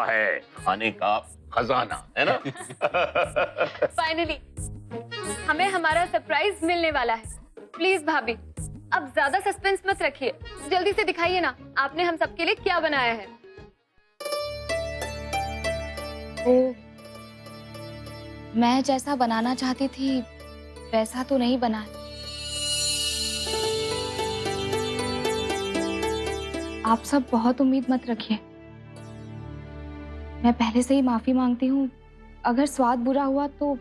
है खाने का खजाना, है ना? फाइनली हमें हमारा सरप्राइज मिलने वाला है। प्लीज भाभी, अब ज्यादा सस्पेंस मत रखिए, जल्दी से दिखाइए ना आपने हम सबके लिए क्या बनाया है। वो मैं जैसा बनाना चाहती थी वैसा तो नहीं बना। आप सब बहुत उम्मीद मत रखिए। मैं पहले से ही माफी मांगती हूँ, अगर स्वाद बुरा हुआ तो।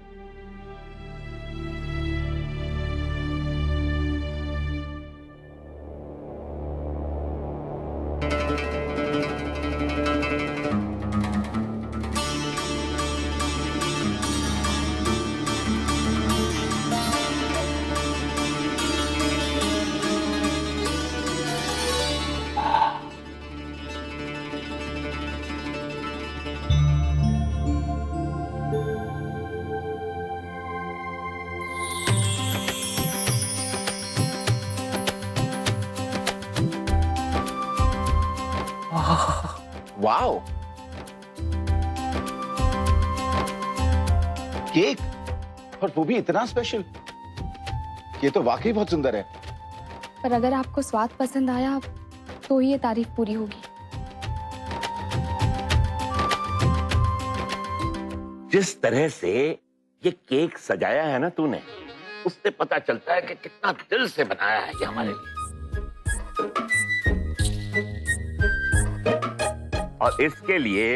वाओ, केक, और वो भी इतना स्पेशल। ये तो वाकई बहुत सुंदर है। पर अगर आपको स्वाद पसंद आया तो ही ये तारीफ पूरी होगी। जिस तरह से ये केक सजाया है ना तूने, उससे पता चलता है कि कितना दिल से बनाया है ये हमारे लिए। और इसके लिए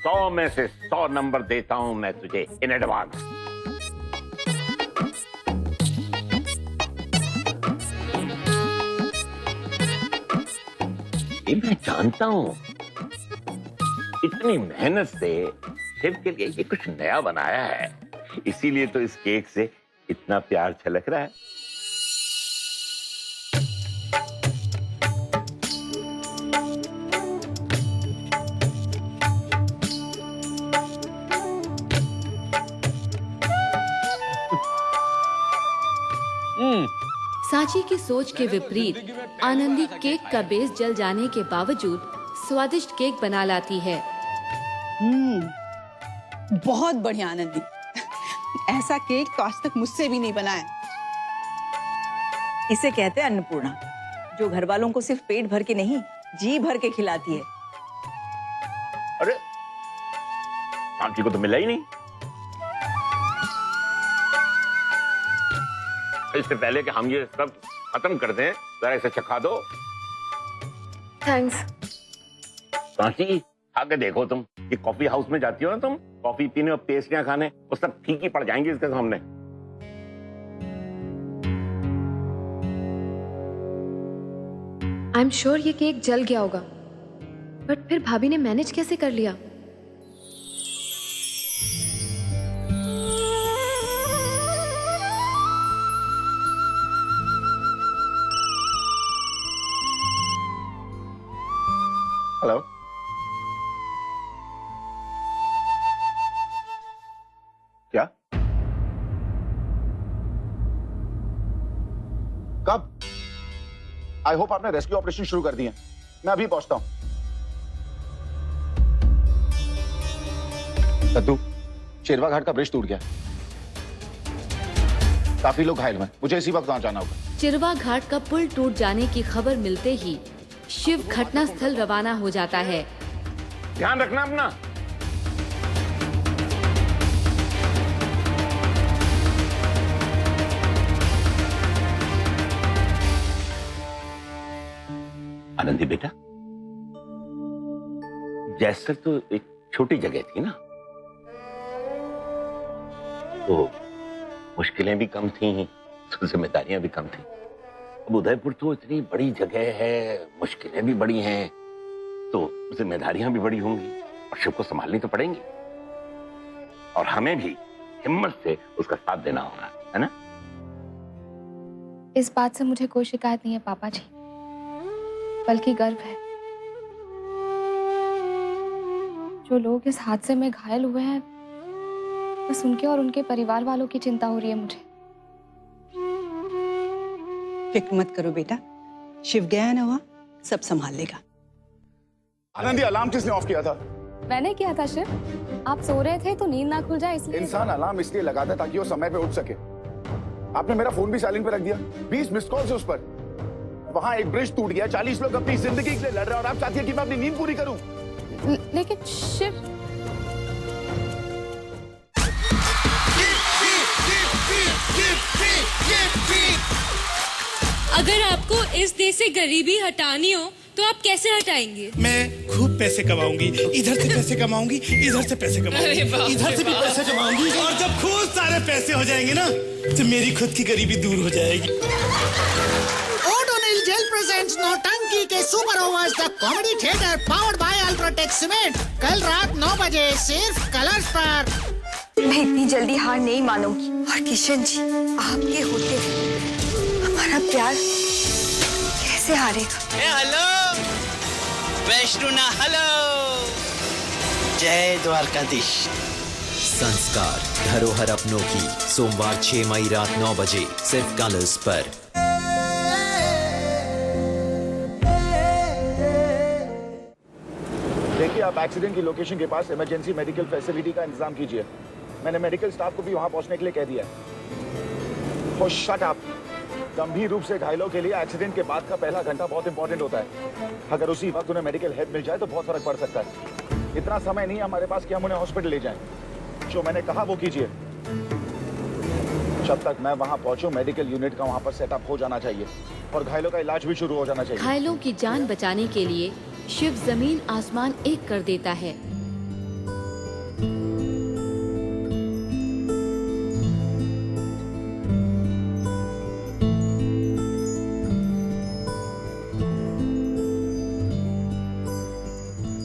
100 में से 100 नंबर देता हूं मैं तुझे इन एडवांस। ये मैं जानता हूं, इतनी मेहनत से शिव के लिए ये कुछ नया बनाया है, इसीलिए तो इस केक से इतना प्यार छलक रहा है। सांची की सोच के विपरीत आनंदी केक का बेस जल जाने के बावजूद स्वादिष्ट केक बना लाती है। बहुत बढ़िया आनंदी। ऐसा केक तो आज तक मुझसे भी नहीं बना है। इसे कहते हैं अन्नपूर्णा, जो घर वालों को सिर्फ पेट भर के नहीं जी भर के खिलाती है। अरे सांची को तो मिला ही नहीं। इससे पहले कि हम ये सब खत्म कर दें, जरा इसे चखा दो। थैंक्स। सांची, आगे देखो, तुम ये कॉफी हाउस में जाती हो ना, तुम कॉफी पीने और पेस्ट्रियां खाने, वो सब फीकी पड़ जाएंगी इसके सामने। आई एम श्योर ये केक जल गया होगा, बट फिर भाभी ने मैनेज कैसे कर लिया? हेलो, क्या? कब? आई होप आपने रेस्क्यू ऑपरेशन शुरू कर दिए। मैं अभी पहुंचता हूं। दद्दू, शेरवा घाट का ब्रिज टूट गया, काफी लोग घायल हुए, मुझे इसी वक्त वहां जाना होगा। चिरवा घाट का पुल टूट जाने की खबर मिलते ही शिव घटनास्थल रवाना हो जाता है। ध्यान रखना अपना। आनंदी बेटा, जैसर तो एक छोटी जगह थी ना, तो मुश्किलें भी कम थी, तो जिम्मेदारियां भी कम थी। अब उदयपुर तो इतनी बड़ी जगह है, मुश्किलें भी बड़ी हैं, तो जिम्मेदारियां भी बड़ी होंगी और शिव को संभालनी तो पड़ेंगी, और हमें भी हिम्मत से उसका साथ देना होगा, है ना? इस बात से मुझे कोई शिकायत नहीं है पापा जी, बल्कि गर्व है। जो लोग इस हादसे में घायल हुए हैं, बस उनके और उनके परिवार वालों की चिंता हो रही है मुझे। फिक्र मत करो बेटा, शिव गया ना वहां, सब संभाल लेगा। आनंदी, अलार्म किसने ऑफ किया था? मैंने किया था शिव। आप सो रहे थे तो नींद ना खुल जाए इसलिए। इंसान अलार्म इसलिए लगाता है ताकि वो समय पे उठ सके। आपने मेरा फोन भी साइलेंट पे रख दिया। 20 मिस्ड कॉल्स है उस पर। वहां एक ब्रिज टूट गया, 40 लोग अपनी जिंदगी के लिए लड़ रहे हैं और आप चाहती हैं कि मैं अपनी नींद पूरी करूं। लेकिन शिव, अगर आपको इस देश से गरीबी हटानी हो तो आप कैसे हटाएंगे? मैं खूब पैसे कमाऊंगी, इधर से पैसे कमाऊंगी, इधर से पैसे कमाऊंगी, इधर से भी पैसे कमाऊंगी, और जब खूब सारे पैसे हो जाएंगे ना तो मेरी खुद की गरीबी दूर हो जाएगी। ओडोनिल जेल प्रेजेंट्स नौटंकी के super overs the comedy theatre powered by UltraTech cement, कल रात 9 बजे सिर्फ कलर्स पर। मैं इतनी जल्दी हार नहीं मानूंगी और किशन जी, आपके होते हमारा प्यार कैसे हारेगा? हेलो वैष्णु ना, हेलो जय द्वारकाधीश। संस्कार धरोहर अपनों की, सोमवार 6 मई रात 9 बजे सिर्फ कलर्स पर। देखिए, आप एक्सीडेंट की लोकेशन के पास इमरजेंसी मेडिकल फैसिलिटी का इंतजाम कीजिए। मैंने मेडिकल स्टाफ को भी वहां पहुंचने के लिए कह दिया है। Oh, shut up! गंभीर रूप से घायलों के लिए एक्सीडेंट के बाद का पहला घंटा बहुत इंपॉर्टेंट होता है। अगर उसी वक्त उन्हें मेडिकल हेल्प मिल जाए तो बहुत फर्क पड़ सकता है। इतना समय नहीं है हमारे पास कि हम उन्हें हॉस्पिटल ले जाएं। जो मैंने कहा वो कीजिए। जब तक मैं वहां पहुंचूं, मेडिकल यूनिट का वहां पर सेटअप हो जाना चाहिए और घायलों का इलाज भी शुरू हो जाना चाहिए। घायलों की जान बचाने के लिए शिव जमीन आसमान एक कर देता है।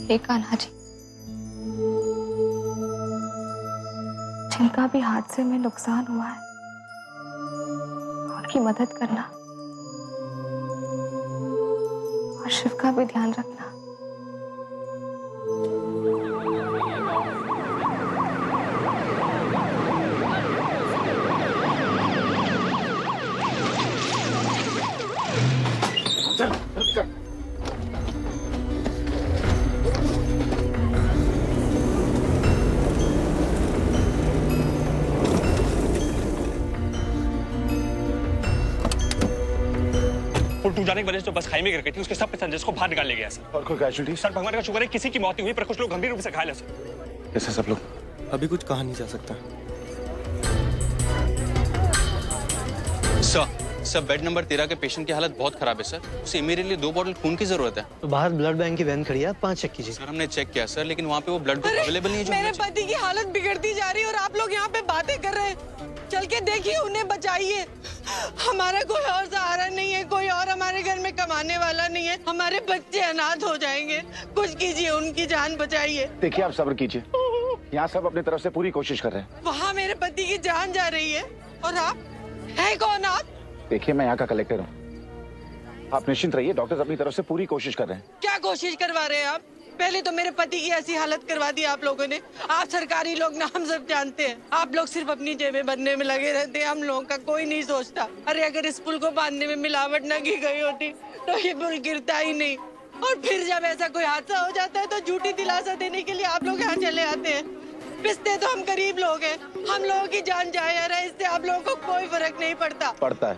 हे कान्हा जी, जिनका भी हादसे में नुकसान हुआ है उनकी मदद करना और शिव का भी ध्यान रखना। पुल टूट जाने की वजह से जो बस खाई में गिर गई थी, उसके सब पैसेंजर्स को बाहर निकाल ले गया सर। और कोई कैजुअलिटी? सर भगवान का शुक्र है किसी की मौत नहीं हुई, पर कुछ लोग गंभीर रूप से घायल हैं सर। कैसे सब लोग? अभी कुछ कहा नहीं जा सकता। सर बेड नंबर 13 के पेशेंट की हालत बहुत खराब है सर। उसे इमीडिएटली 2 बॉटल खून की जरूरत है। तो बाहर ब्लड बैंक की वैन खड़ी है, 5 चेक कीजिए। सर हमने चेक किया सर, लेकिन वहाँ पे वो ब्लड ग्रुप अवेलेबल नहीं है जो मेरे पति की हालत बिगड़ती जा रही है और आप लोग यहाँ पे बातें कर रहे हैं। चल के देखिए, उन्हें बचाइए। हमारा कोई और सहारा नहीं है, कोई और हमारे घर में कमाने वाला नहीं है। हमारे बच्चे अनाथ हो जाएंगे। कुछ कीजिए, उनकी जान बचाइए। देखिए, आप सब्र कीजिए। यहाँ सब अपनी तरफ से पूरी कोशिश कर रहे हैं। वहाँ मेरे पति की जान जा रही है और आप हैं कौन? आप देखिए, मैं यहाँ का कलेक्टर हूँ। आप निश्चिंत रहिए, डॉक्टर्स अपनी तरफ से पूरी कोशिश कर रहे हैं। क्या कोशिश करवा रहे हैं आप? पहले तो मेरे पति की ऐसी हालत करवा दी आप लोगों ने। आप सरकारी लोग ना, हम सब जानते हैं। आप लोग सिर्फ अपनी जेबें भरने में लगे रहते हैं, हम लोगों का कोई नहीं सोचता। अरे अगर इस पुल को बांधने में मिलावट न की गई होती तो ये पुल गिरता ही नहीं। और फिर जब ऐसा कोई हादसा हो जाता है तो झूठी दिलासा देने के लिए आप लोग यहाँ चले आते हैं। पिसते तो हम गरीब लोग हैं। हम लोगों की जान जाए, इससे आप लोगों को कोई फर्क नहीं पड़ता। पड़ता है।